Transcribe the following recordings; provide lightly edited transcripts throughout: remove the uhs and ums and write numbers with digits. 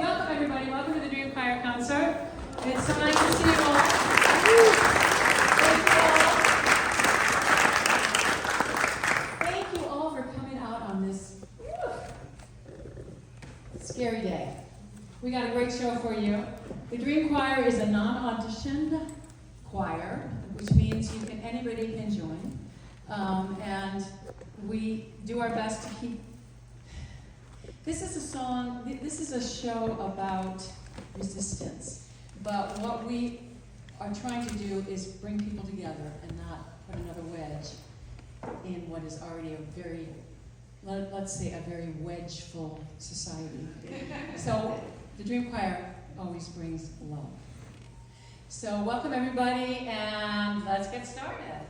welcome everybody. Welcome to the Dream Choir concert. It's so nice to see you all. Thank you all for coming out on this scary day. We got a great show for you. The Dream Choir is a non-auditioned choir, which means anybody can join. And we do our best to keep. This is a show about resistance, but what we are trying to do is bring people together and not put another wedge in what is already a very, let's say, a very wedgeful society. So the Dream Choir always brings love. So welcome everybody, and let's get started.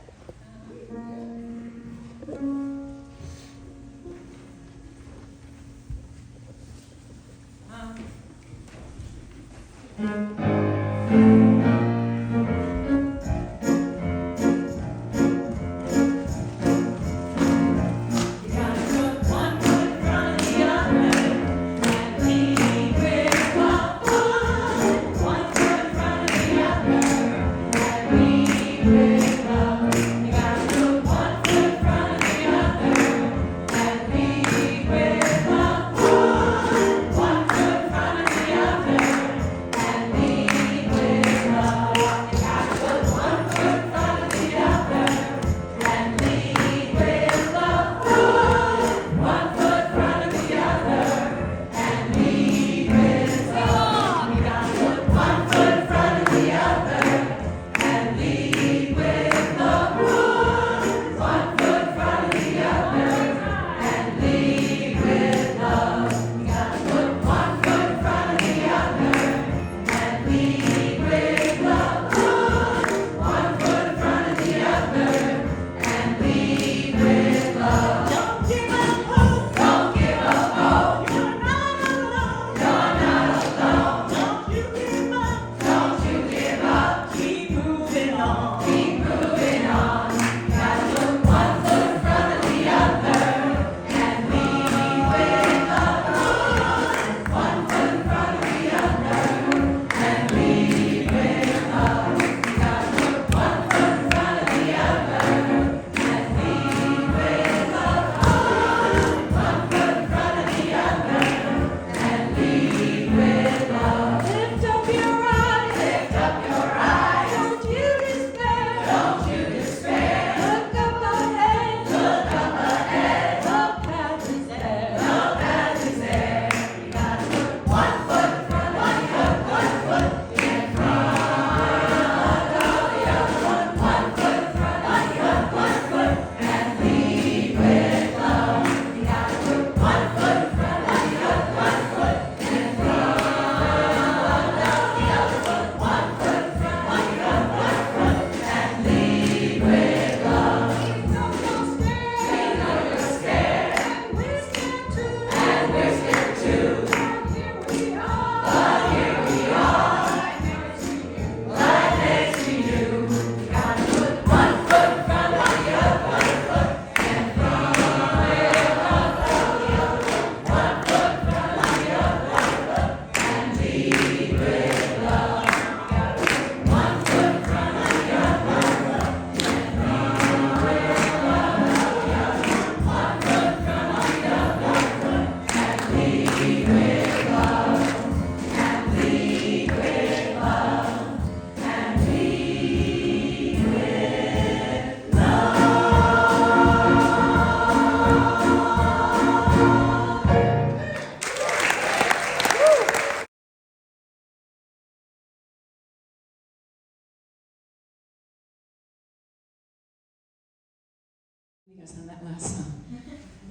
On that last song.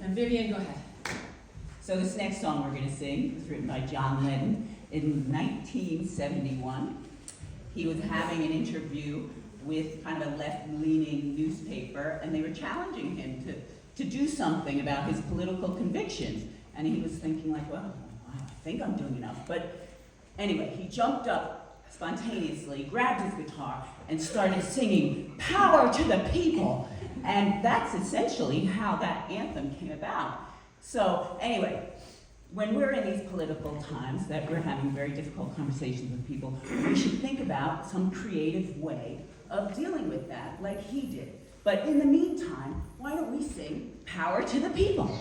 And Vivian, go ahead. So this next song we're going to sing was written by John Lennon in 1971. He was having an interview with kind of a left-leaning newspaper, and they were challenging him to do something about his political convictions. And he was thinking like, well, I think I'm doing enough. But anyway, he jumped up spontaneously, grabbed his guitar, and started singing, "Power to the People." And that's essentially how that anthem came about. So anyway, when we're in these political times that we're having very difficult conversations with people, we should think about some creative way of dealing with that, like he did. But in the meantime, why don't we sing Power to the People?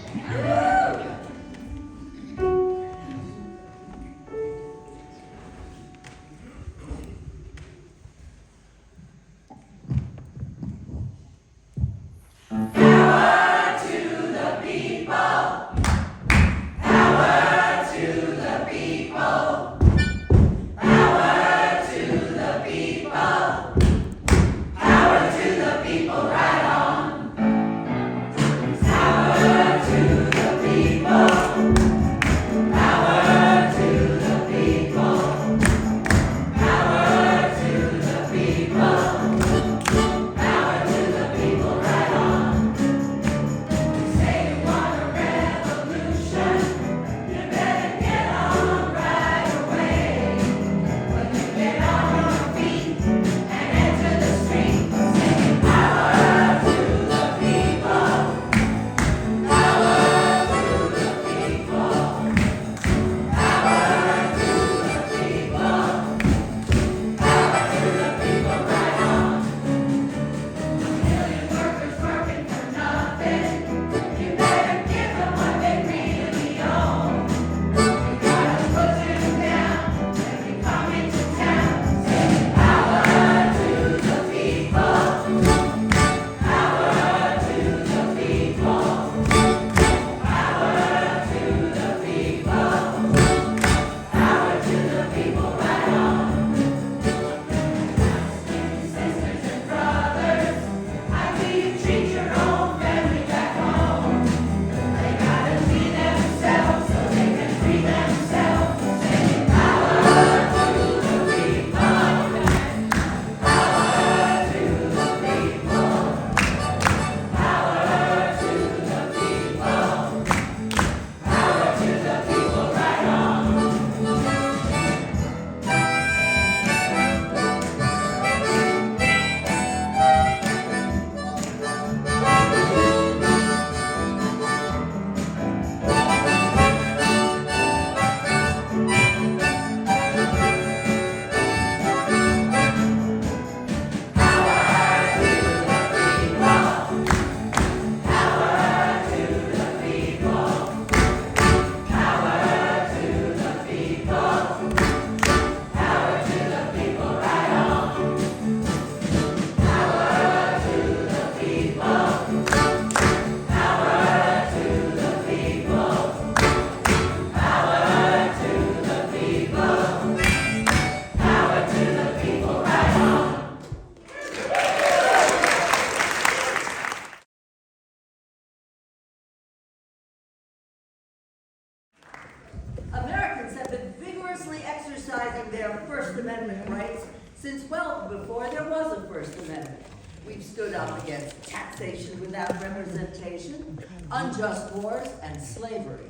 Americans have been vigorously exercising their First Amendment rights since well before there was a First Amendment. We've stood up against taxation without representation, unjust wars, and slavery.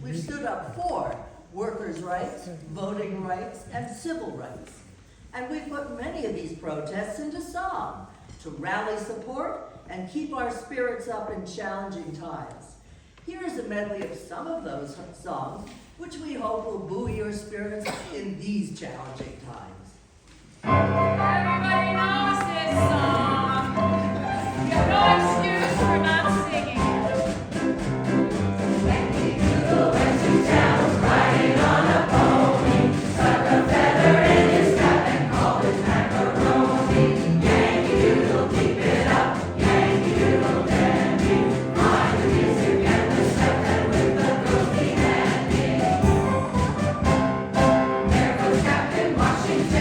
We've stood up for workers' rights, voting rights, and civil rights. And we've put many of these protests into song to rally support and keep our spirits up in challenging times. Here is a medley of some of those songs, which we hope will buoy your spirits in these challenging times. Everybody knows this song. You have no excuse for not singing it. Washington.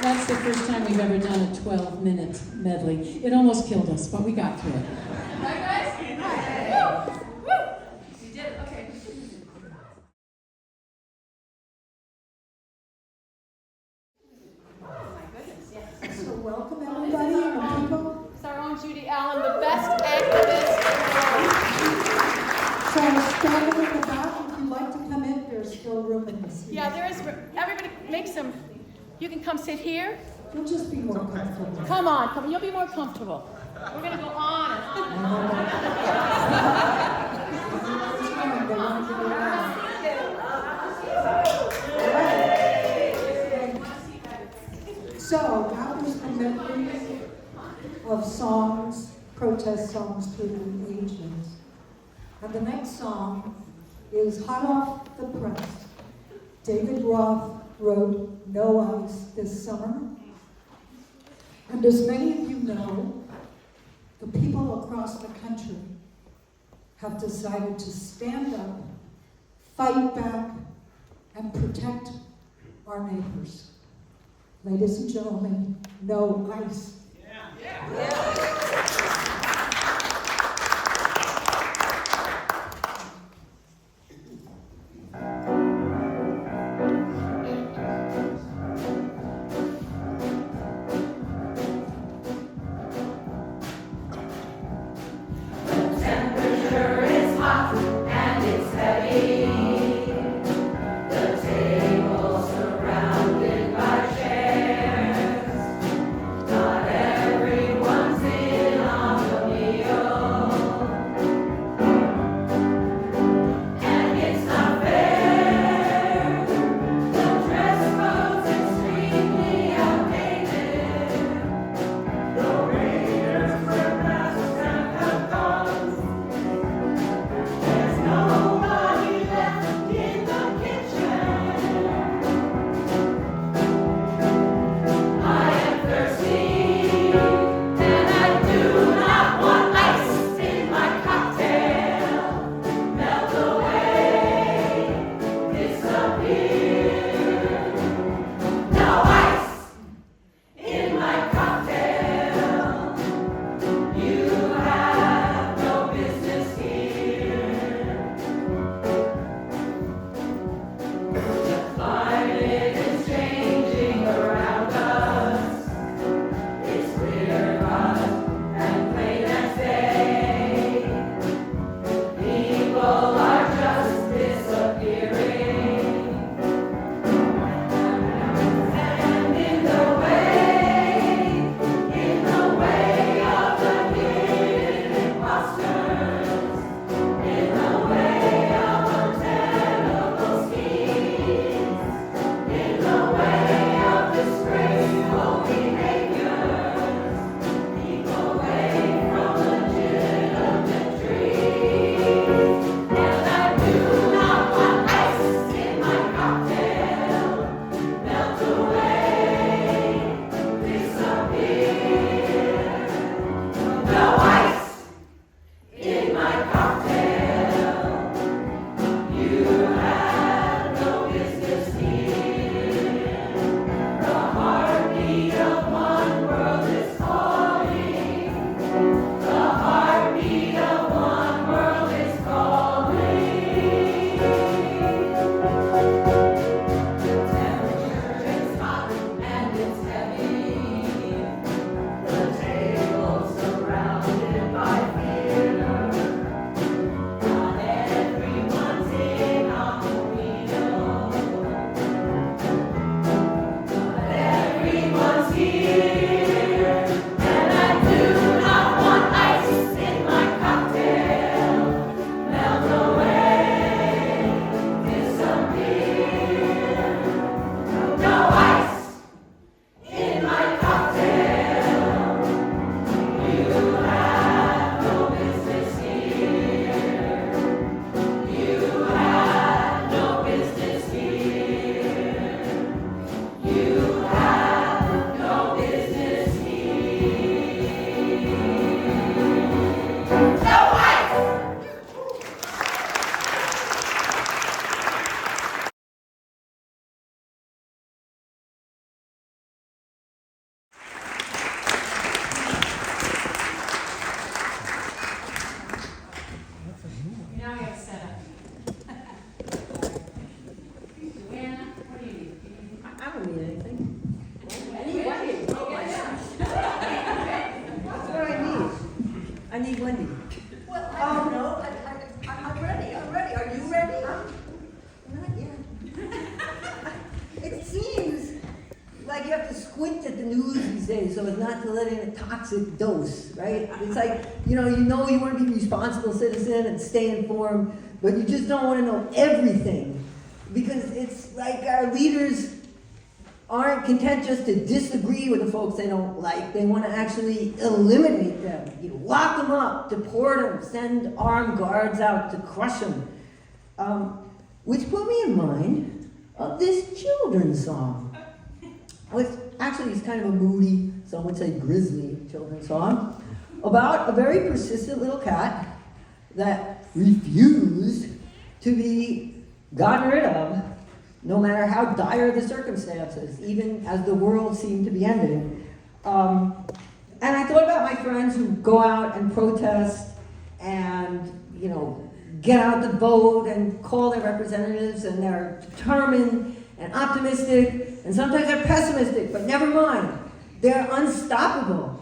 That's the first time we've ever done a 12-minute medley. It almost killed us, but we got through it. Right, guys? Woo! Woo! You did it. Okay. So welcome everybody and people. It's our own Judy Allen, the best activist in the world. So standing in the back, if you'd like to come in, there's still room in the seats. Yeah, there is. Everybody make some. You can come sit here. You'll just be more comfortable. Come on, come on. You'll be more comfortable. We're going to go on and on and on. So that was the medley of songs, protest songs through the ages. And the next song is Hot Off the Press. David Roth wrote No Ice this summer. And as many of you know, the people across the country have decided to stand up, fight back, and protect our neighbors. Ladies and gentlemen, no ice. squint at the news these days so as not to let in a toxic dose, right? It's like, you want to be a responsible citizen and stay informed, but you just don't want to know everything. Because it's like our leaders aren't content just to disagree with the folks they don't like. They want to actually eliminate them, lock them up, deport them, send armed guards out to crush them. Which put me in mind of this children's song. Which actually is kind of a moody, some would say grisly children's song, about a very persistent little cat that refused to be gotten rid of, no matter how dire the circumstances, even as the world seemed to be ending. And I thought about my friends who go out and protest and, get out the vote and call their representatives, and they're determined and optimistic, and sometimes they're pessimistic, but never mind. They're unstoppable.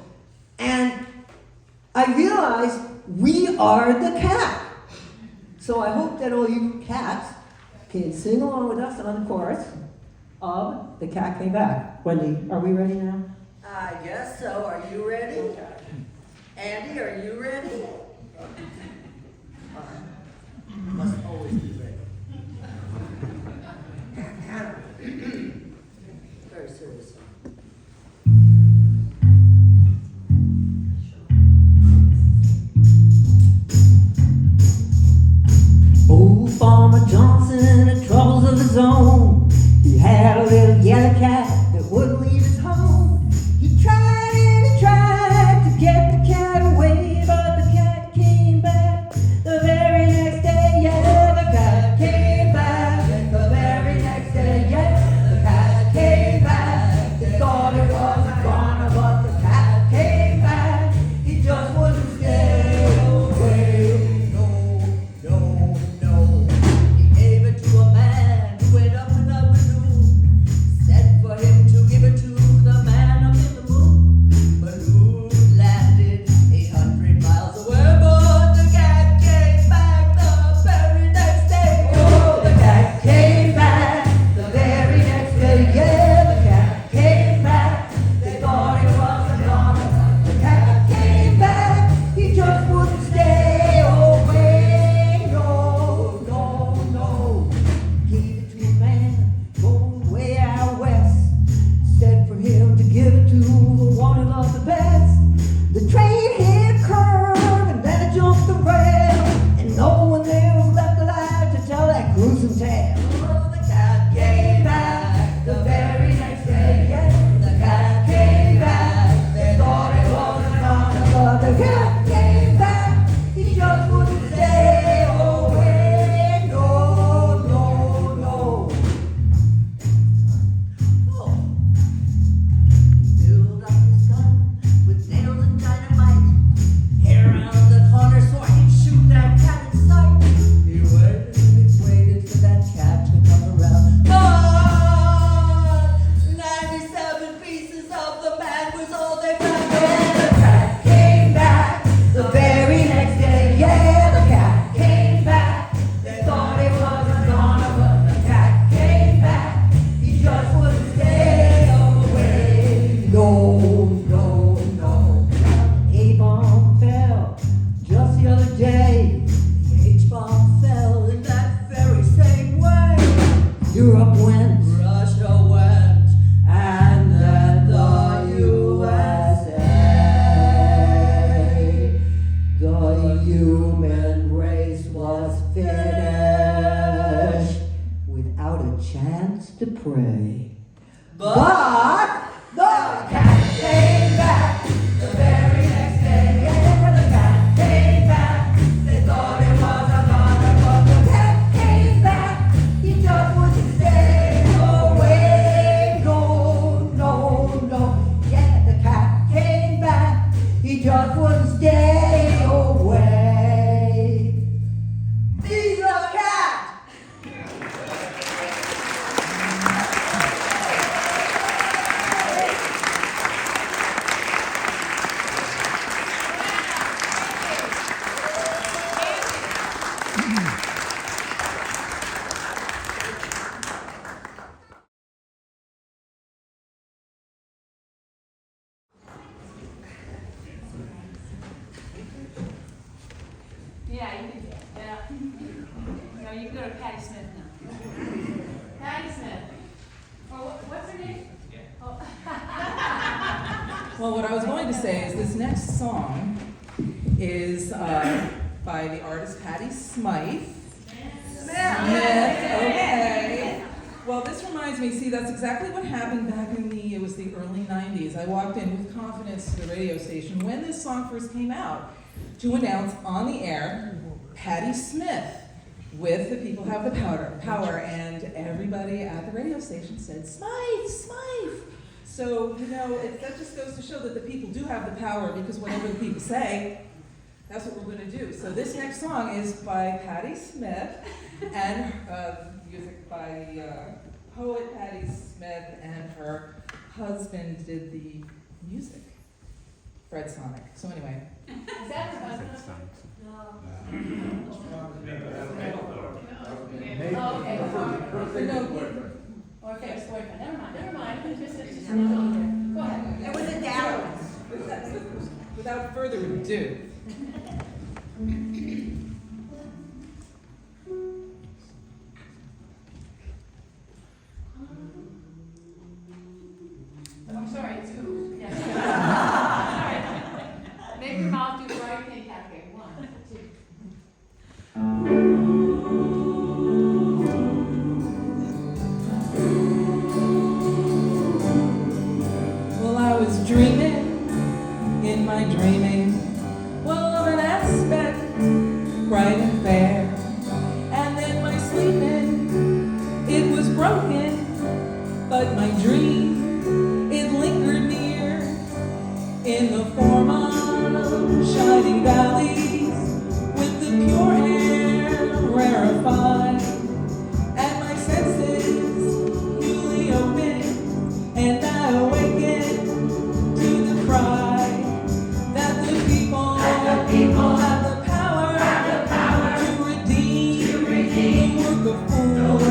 And I realized we are the cat. So I hope that all you cats can sing along with us on the chorus of The Cat Came Back. Wendy, are we ready now? I guess so. Are you ready? Andy, are you ready? Must always be ready. Very serious. Old Farmer Johnson had troubles of his own. He had a little yellow cat that wouldn't leave his home. He tried and he tried to get the cat away, but the cat came back the very next day. Yeah, the cat came back the very next day. Yeah, the cat came back. They thought it wasn't gonna, but the cat came back. He just wouldn't stay away. No. He gave it to a man who went up in a balloon. Said for him to give it to the man up in the moon. Balloon landed 800 miles away, but the cat came back the very next day. Oh, the cat came back the very next day. Yeah, the cat came back. They thought it wasn't gonna. The cat came back. He just wouldn't stay away. No. Gave it to a man going way out west. Said for him to give it to the one who loved the best. The train hit a curve and then it jumped the rail, and no one there was left alive to tell that gruesome tale. Oh, the cat came back the very next day. Yeah, the cat came back. They thought it wasn't gonna, but the cat came back. He just wouldn't stay away. No. Oh. Filled up his gun with nails and dynamite. Hit around the corner so I could shoot that cat in sight. He waited for that cat to come around. But 97 pieces of the man was all they found. Yeah, the cat came back the very next day. Yeah, the cat came back. They thought it wasn't gonna, but the cat came back. He just wouldn't stay away. No. A-bomb fell just the other day. The H-bomb fell in that very same way. Europe went, Russia went, and then the USA. The human race was finished without a chance to pray. But the cat came back the very next day. Yeah, the cat came back. They thought it wasn't gonna, but the cat came back. He just wouldn't stay away. No. Yeah, the cat came back. He just wouldn't stay away. Be the cat. Well, what I was going to say is this next song is by the artist Patti Smythe. Okay. Well, this reminds me, see, that's exactly what happened back in it was the early 90s. I walked in with confidence to the radio station when this song first came out to announce on the air Patti Smith with The People Have the Power, and everybody at the radio station said, Smythe, Smythe. So, that just goes to show that the people do have the power, because whatever the people say, that's what we're going to do. So this next song is by Patti Smith, and music by poet Patti Smith, and her husband did the music, Fred Sonic. So anyway. Is that the husband? Oh, okay. Or ex-boyfriend. Never mind. It's just a little here. Go ahead. It was a Dallas. Without further ado. I'm sorry, it's who? Yes. Sorry. Make your mouth do the right thing, Catherine. 1, 2. Well, I was dreaming, in my dreaming, of an aspect bright and fair. And then my sleeping, it was broken, but my dream, it lingered near, in the form of shining valleys, with the pure air rarefied, and my senses newly opened, and I awakened to the cry that the people have the power to redeem the work of fools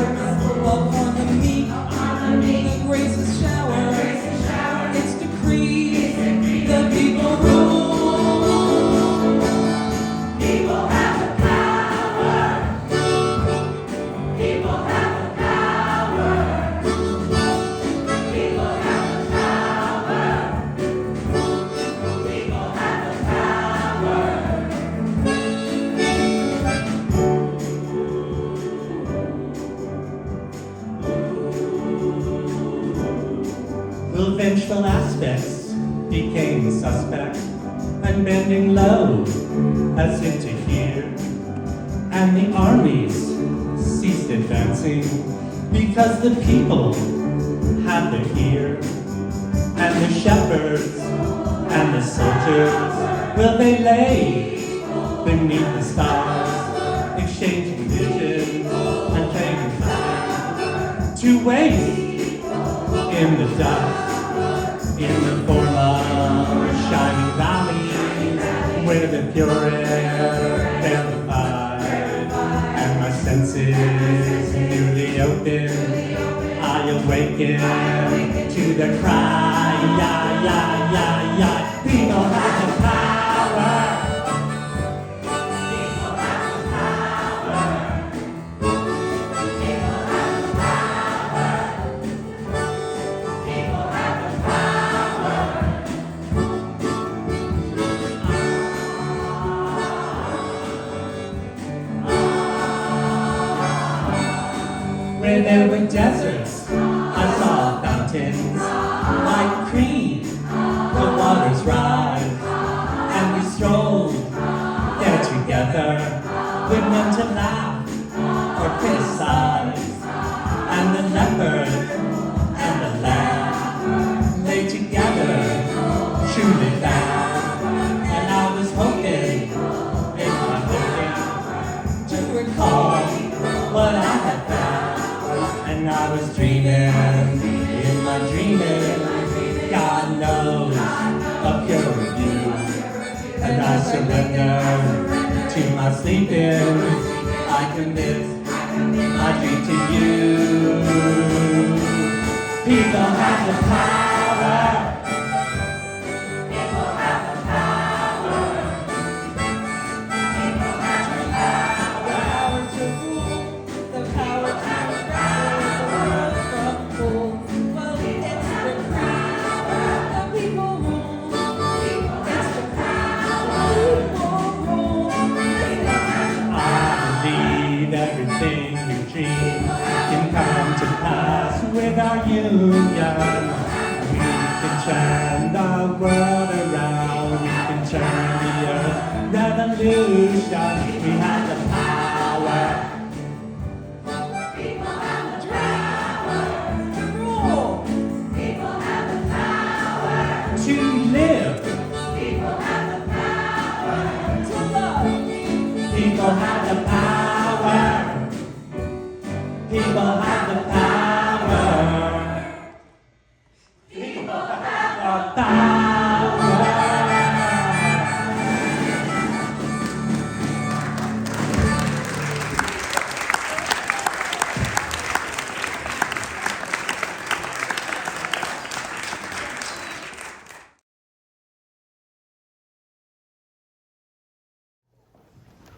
upon the meek, the gracious shower. It's decreed the people rule. People have the power. People have the power. People have the power. People have the power. Well, vengeful aspects became suspect, and bending low as if to hear, and the armies ceased advancing because the people had their ear, and the shepherds and the soldiers, well, they lay beneath the stars, exchanging visions and playing time to waste in the dust, in the form of shining valleys, where the pure air verified, and my senses newly opened, I awaken to the cry, yeah, yeah, yeah, yeah, people have the power. People have the power. People have the power. People have the power. Where there were deserts, I saw fountains, like cream, the waters rise, and we strolled there together, with none to laugh or criticize, and the leopard and the lamb lay together, truly found, and I was hoping, in my hoping, to recall what I had found. And I was dreaming, in my dreaming, God knows, of pure review. And I surrender to my sleeping, I commit my dream to you. People have the power. People have the power. People have the power to rule, the power to well, it's the power, the people rule. with our union, we can turn the world around. We can turn the earth. Revolution, we have the power. To live. People have the power. To love. People have the power. People have the power. People have the power.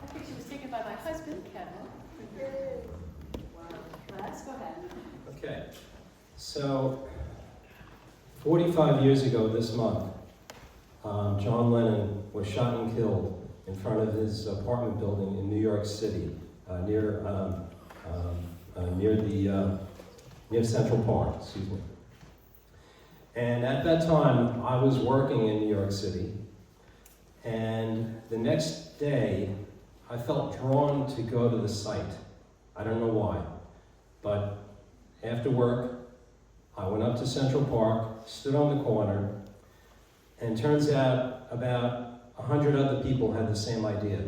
That picture was taken by my husband, Kevin. Let's go ahead. Okay, so 45 years ago this month, John Lennon was shot and killed in front of his apartment building in New York City, near Central Park, excuse me. And at that time, I was working in New York City, and the next day, I felt drawn to go to the site. I don't know why, but after work, I went up to Central Park, stood on the corner, and turns out about 100 other people had the same idea.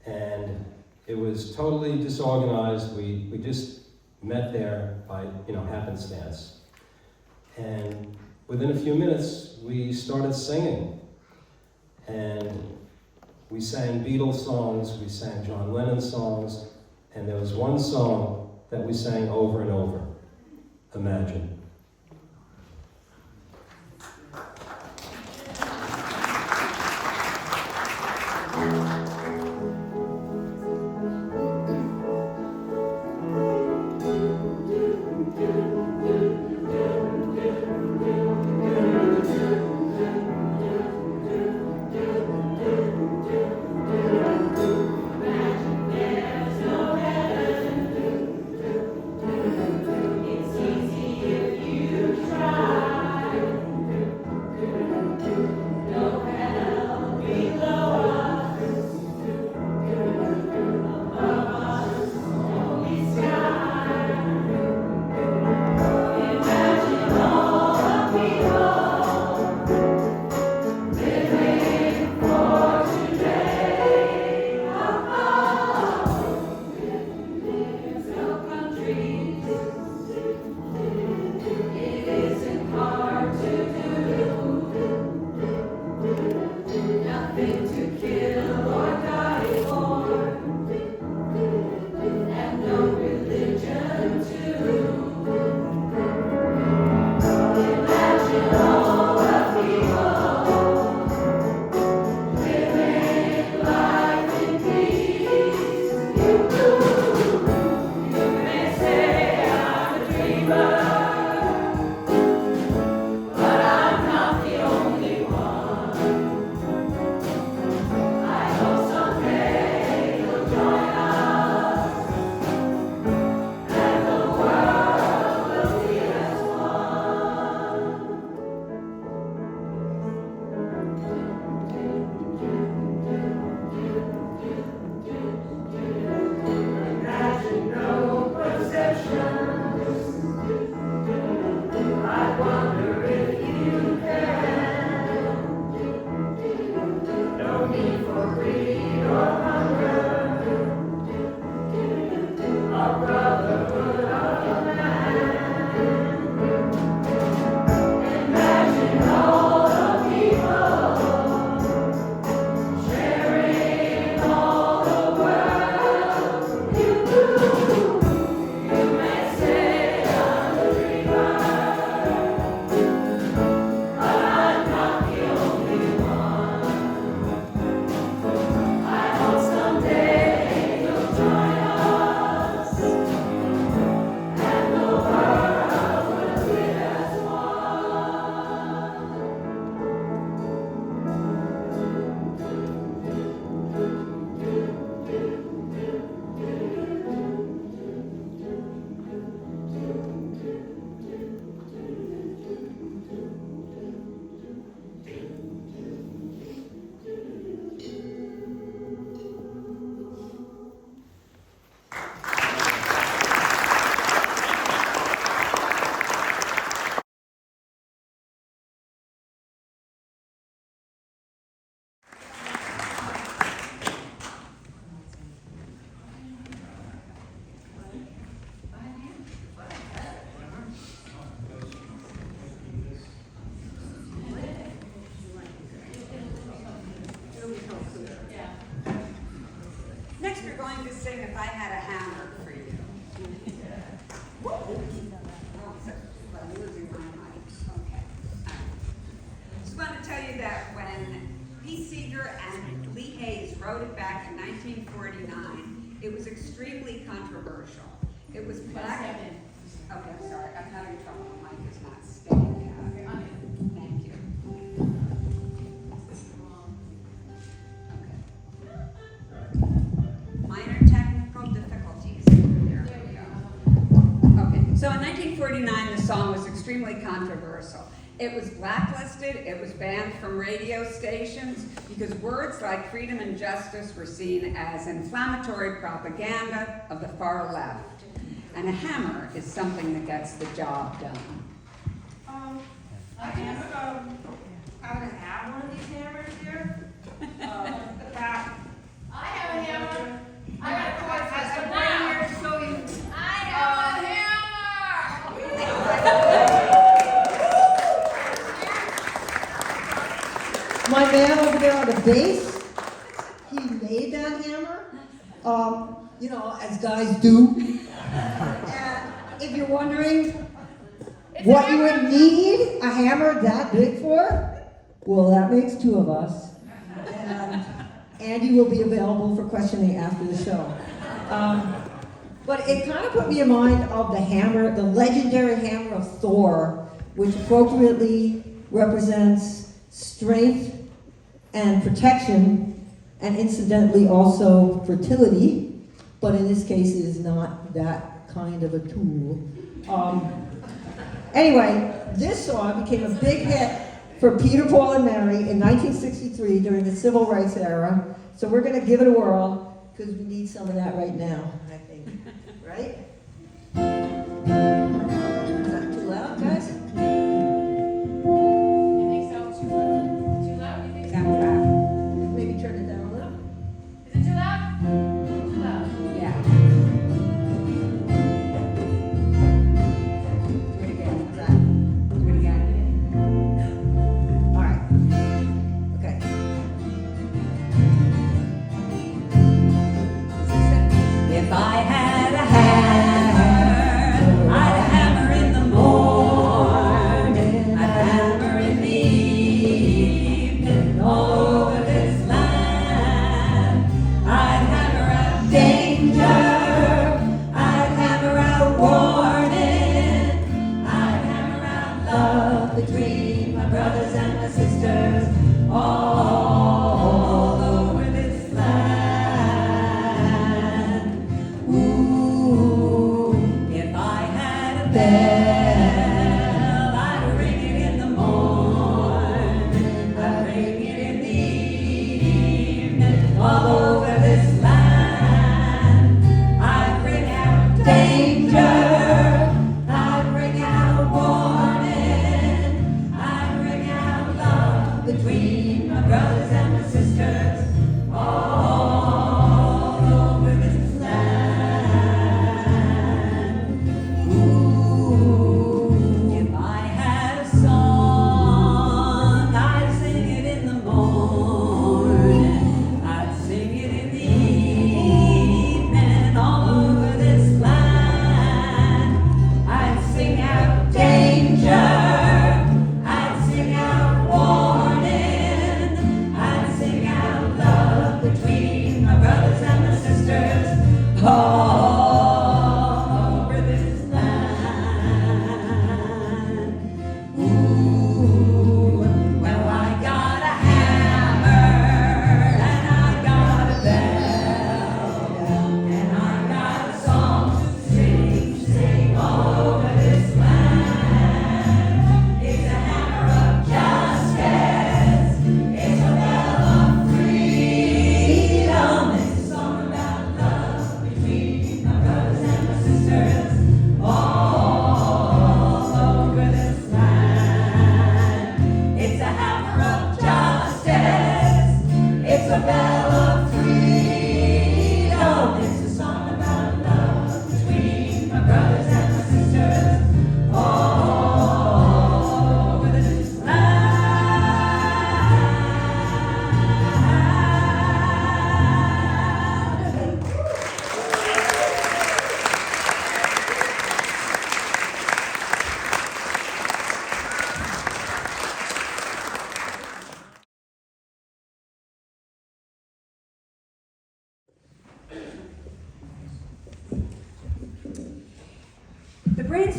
And it was totally disorganized. We just met there by, happenstance. And within a few minutes, we started singing. And we sang Beatles songs, we sang John Lennon songs, and there was one song that we sang over and over, Imagine. If I Had a Hammer for you. Oh, so, I'm losing my mic. Okay. All right. Just want to tell you that when Pete Seeger and Lee Hayes wrote it back in 1949, it was extremely controversial. It was black. Okay, I'm sorry. I'm having trouble. My mic is not staying. Thank you. Okay. Minor technical difficulties. There we go. Okay, so in 1949, the song was extremely controversial. It was blacklisted, it was banned from radio stations because words like freedom and justice were seen as inflammatory propaganda of the far left. And a hammer is something that gets the job done. I would have one of these hammers here. The back. I have a hammer. I got a cord for I'm some right now. here to show you. I have a hammer. My man over there on the bass, he made that hammer, you know, as guys do. And if you're wondering what you would need a hammer that big for, well, that makes two of us. And Andy will be available for questioning after the show. But it kind of put me in mind of the hammer, the legendary hammer of Thor, which appropriately represents strength and protection, and incidentally also fertility, but in this case it is not that kind of a tool. Anyway, this song became a big hit for Peter, Paul, and Mary in 1963 during the Civil Rights era. So we're going to give it a whirl because we need some of that right now, I think. Right? Is that too loud, guys? You think so? Too loud? Too loud? You think so? Sounds bad. Maybe turn it down a little. Is it too loud? Too loud. Yeah. Do it again. How's that? Do it again. All right. Okay. If I had a hammer, I'd hammer in the morning, I'd hammer in the evening, all over this land. I'd hammer out danger, I'd hammer out warning, I'd hammer out love between my brothers and my sisters, all over this land. Ooh, if I had a bell, I'd ring it in the morning, I'd ring it in the evening, all over this land. I'd ring out danger, I'd ring out warning, I'd ring out love between my brothers and my sisters, all over this land. Ooh,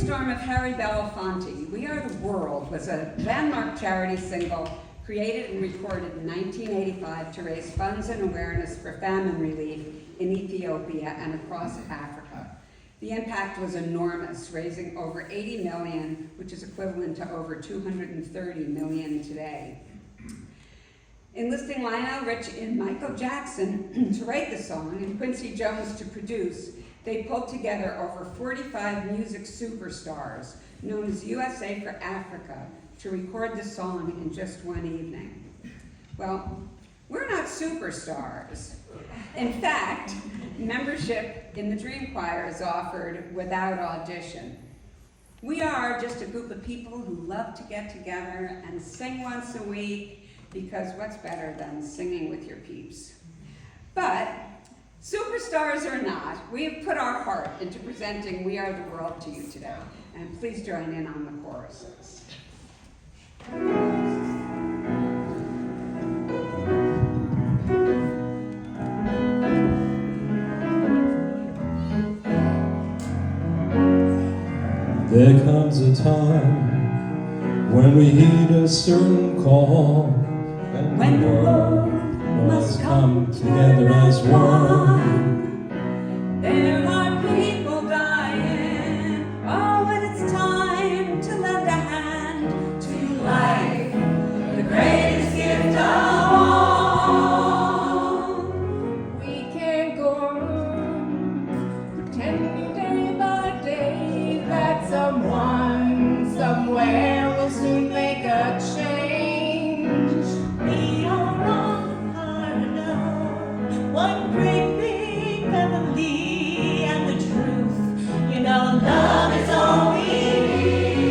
Storm of Harry Belafonte, We Are the World was a landmark charity single created and recorded in 1985 to raise funds and awareness for famine relief in Ethiopia and across Africa. The impact was enormous, raising over 80 million, which is equivalent to over 230 million today. Enlisting Lionel Richie and Michael Jackson to write the song and Quincy Jones to produce, they pulled together over 45 music superstars, known as USA for Africa, to record the song in just one evening. Well, we're not superstars. In fact, membership in the Dream Choir is offered without audition. We are just a group of people who love to get together and sing once a week, because what's better than singing with your peeps? But superstars or not, we have put our heart into presenting We Are the World to you today. And please join in on the choruses. There comes a time when we heed a certain call, and When the the world must come together as one. There are people dying. Oh, when it's time to lend a hand to life, the greatest gift of all. We can't go on pretending day by day that someone somewhere will soon make a change. We are all part of one great big family, and the truth, you know, love is all we need.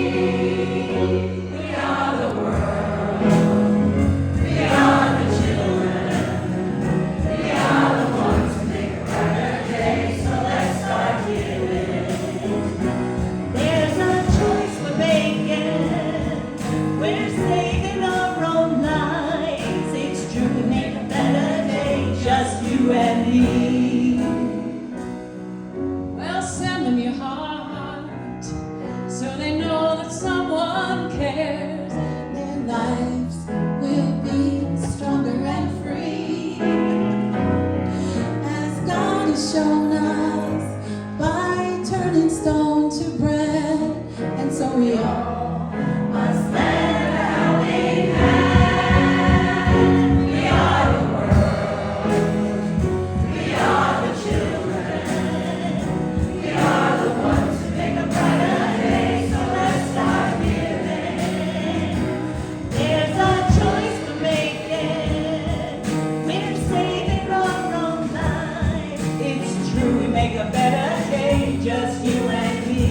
We are the world. We are the children. We are the ones who make a brighter day, so let's start giving. There's a choice we're making. We're saving our own lives. It's true, we make a better day, just you and me. Well, send them your heart, so they know that someone cares. Their lives will be stronger and free, as God has shown us by turning stone to bread. And so we all Must lend a helping hand. We are the world. We are the children. We are the ones who make a brighter day, so let's start giving. There's a choice we're making. We're saving our own lives. It's true, we make a better day, just you and me.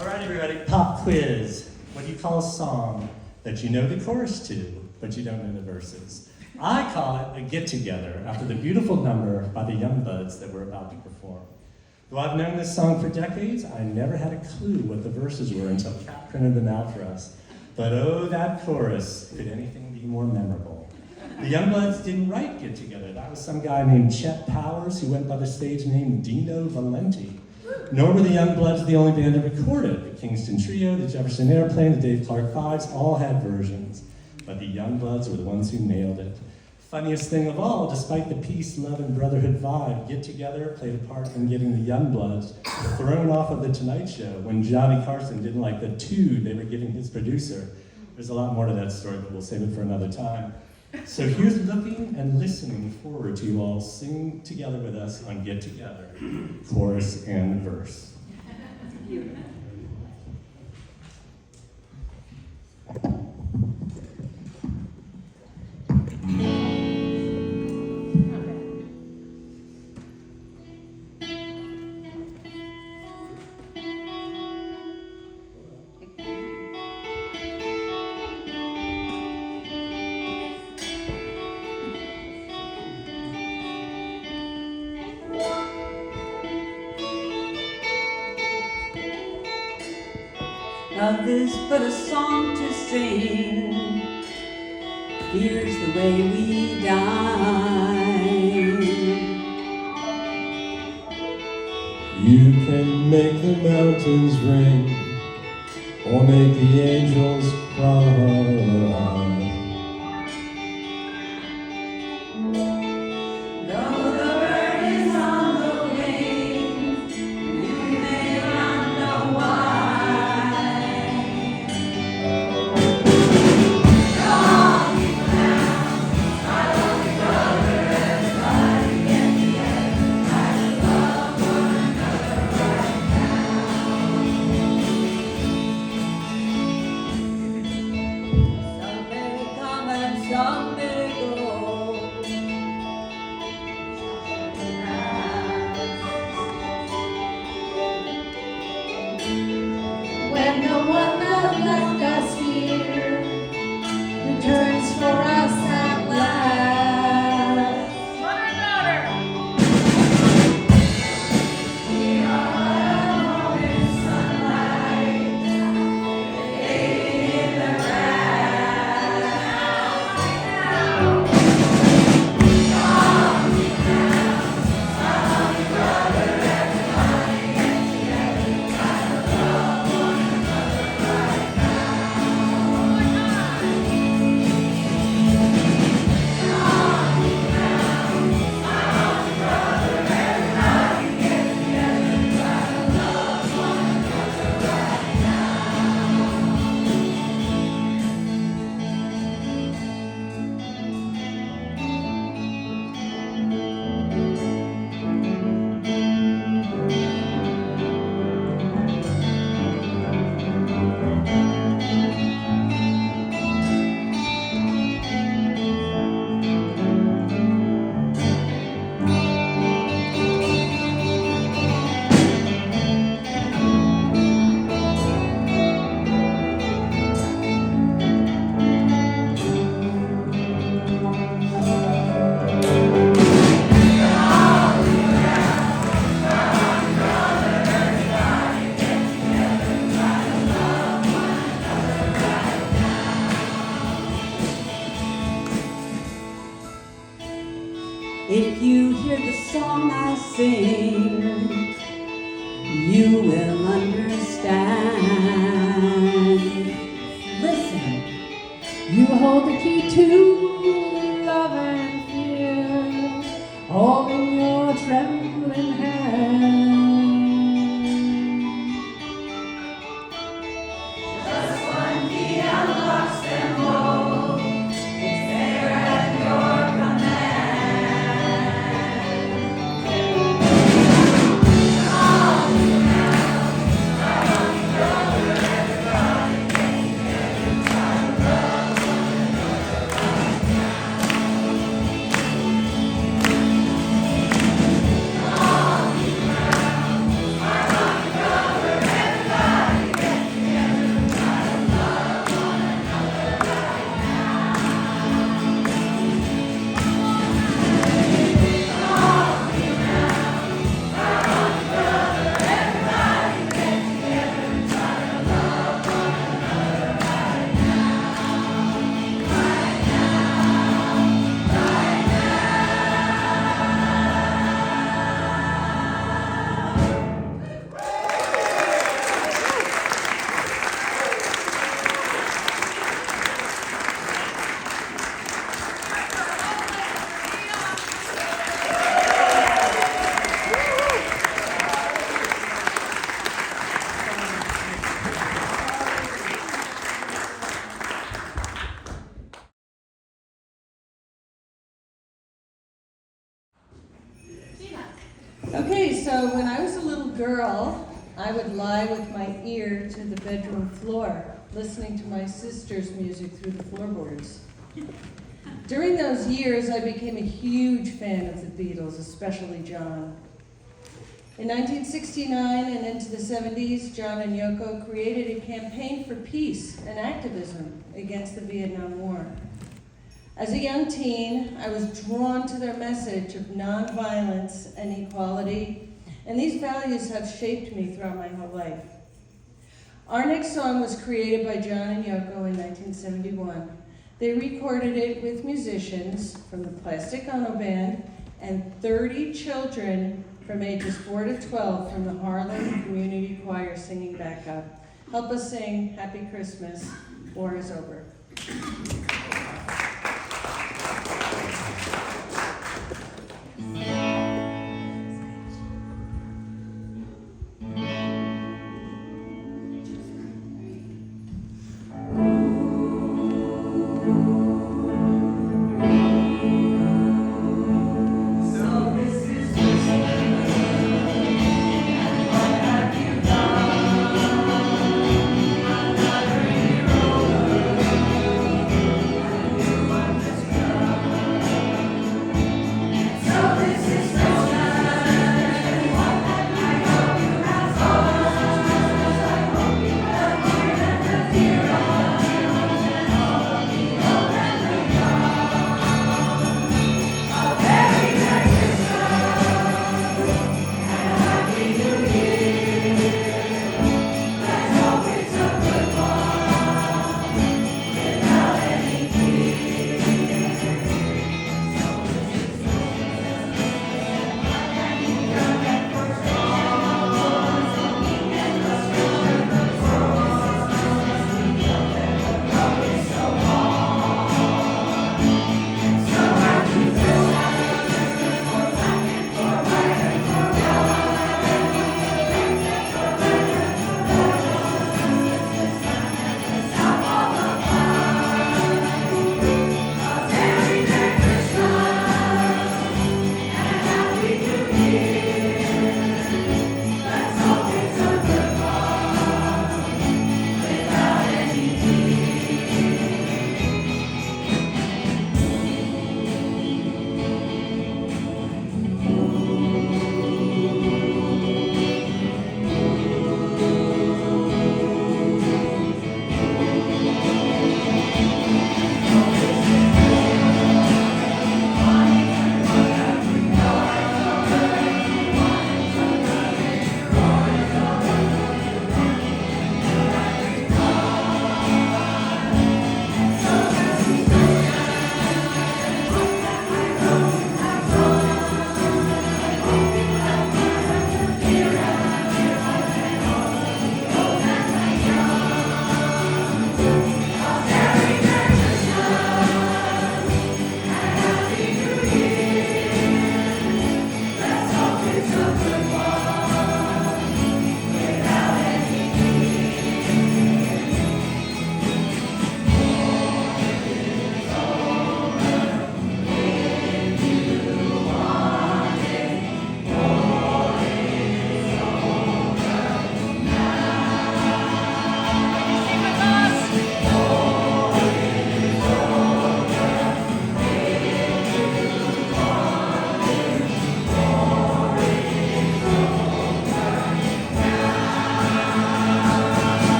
All right, everybody, pop quiz. What do you call a song that you know the chorus to, but you don't know the verses? I call it a get-together after the beautiful number by the Youngbloods that we're about to perform. Though I've known this song for decades, I never had a clue what the verses were until Kat printed them out for us. But oh, that chorus, could anything be more memorable? The Youngbloods didn't write Get Together. That was some guy named Chet Powers who went by the stage name Dino Valenti. Nor were the Youngbloods the only band that recorded. The Kingston Trio, the Jefferson Airplane, the Dave Clark Fives all had versions. But the Youngbloods were the ones who nailed it. Funniest thing of all, despite the peace, love, and brotherhood vibe, Get Together played a part in getting the Youngbloods thrown off of The Tonight Show when Johnny Carson didn't like the tune they were giving his producer. There's a lot more to that story, but we'll save it for another time. So here's looking and listening forward to you all singing together with us on Get Together, chorus and verse. Love is but a song to sing. Here's the way we die. You can make the mountains ring or make the angels cry. Though the bird is on the wing, you may not know why. Some may come and some may go. When the one that left us here returns for us at last. Mother and daughter. We are home in sunlight, bathing in the grass. If you hear the song I sing, you will understand. Listen. You hold the key to love and fear, holding your trembling hand. Just one key unlocks them all. It's there at your command. girl, I would lie with my ear to the bedroom floor, listening to my sister's music through the floorboards. During those years, I became a huge fan of the Beatles, especially John. In 1969 and into the 70s, John and Yoko created a campaign for peace and activism against the Vietnam War. As a young teen, I was drawn to their message of nonviolence and equality, and these values have shaped me throughout my whole life. Our next song was created by John and Yoko in 1971. They recorded it with musicians from the Plastic Ono Band and 30 children from ages 4 to 12 from the Harlem Community Choir singing backup. Help us sing Happy Christmas, War is Over. Another year over.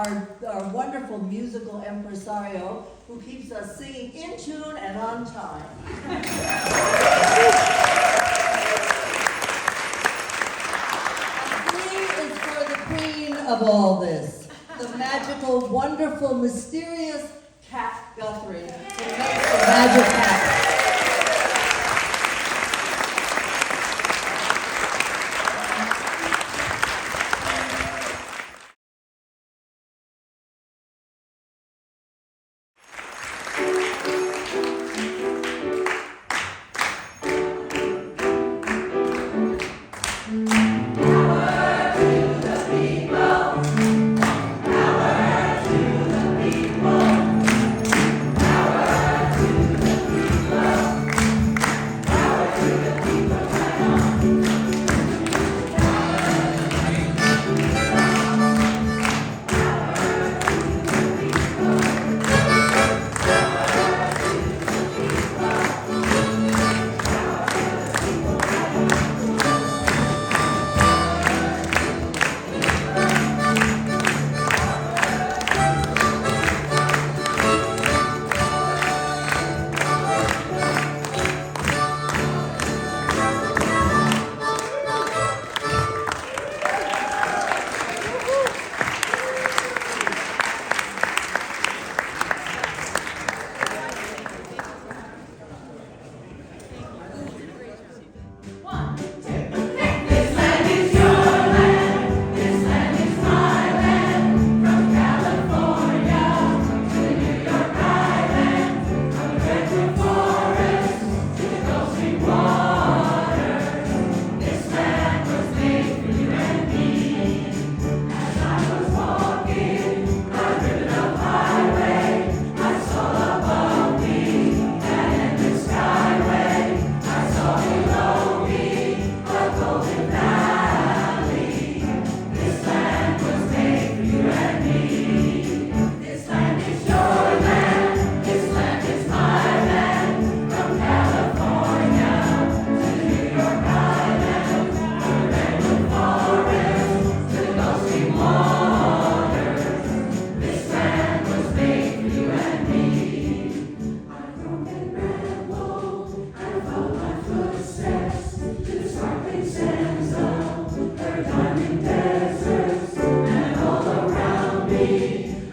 our wonderful musical impresario who keeps us singing in tune and on time. Is for the queen of all this, the magical, wonderful, mysterious Cat Guthrie, who makes the magic happen.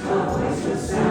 A voice of sound.